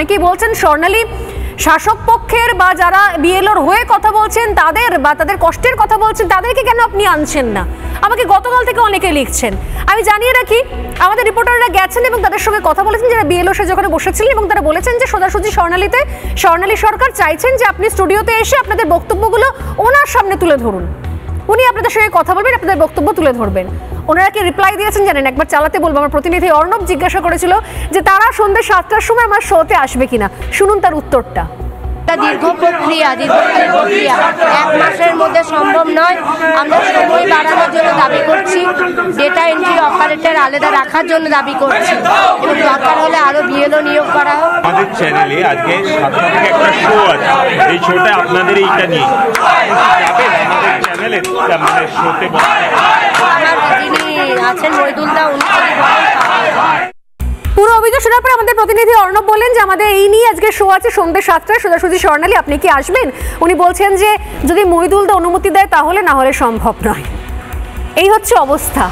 কি বলছেন স্বর্ণালী শাসক পক্ষের বা যারা বিএলওর হয়ে কথা বলছেন তাদের বা তাদের কষ্টের কথা বলছেন তাদেরকে কেন আপনি আনছেন না? আমাকে গতকাল থেকে অনেকে লিখছেন। আমি জানিয়ে রাখি আমাদের রিপোর্টাররা গেছেন এবং তাদের সঙ্গে কথা বলেছেন যারা বিএলও সে যখন বসেছিলেন এবং তারা বলেছেন যে সোজাসুজি স্বর্ণালী সরকার চাইছেন যে আপনি স্টুডিওতে এসে আপনাদের বক্তব্যগুলো ওনার সামনে তুলে ধরুন, উনি আপনাদের সঙ্গে কথা বলবেন, আপনাদের বক্তব্য তুলে ধরবেন। ওনারা কি রিপ্লাই দিয়েছেন জানেন? একবার চালাতে বলবো। আমার প্রতিনিধি অর্ণব জিজ্ঞাসা করেছিল যে তারা সন্ধ্যে 7টার সময় আমার শোতে আসবে কিনা, শুনুন তার উত্তরটা। দীর্ঘ প্রক্রিয়া 1 মাসের মধ্যে সম্ভব নয়। আমরা সময় বাড়ানোর জন্য দাবি করছি, ডেটা এন্ট্রি অপারেটর আলাদা রাখার জন্য দাবি করছি এবং দরকার হলে আরো বিএলও নিয়োগ করা হোক। আমাদের চ্যানেলে আজকে 7টা থেকে একটা শো আছে, এই শোটা আপনাদের এইটা নিয়ে যাবেন আমাদের চ্যানেলে, মানে শোতে যিনি আছেন মহিদুলদা, উনি পুরো অভিযোগ শোনার পর আমাদের প্রতিনিধি অর্ণব বললেন যে আমাদের এই নিয়ে আজকে শো আছে সন্ধ্যে 7টায় সোজাসুজি স্বর্ণালী, আপনি কি আসবেন? উনি বলছেন যে যদি মহিদুলদা অনুমতি দেয় তাহলে, না হলে সম্ভব নয়। এই হচ্ছে অবস্থা।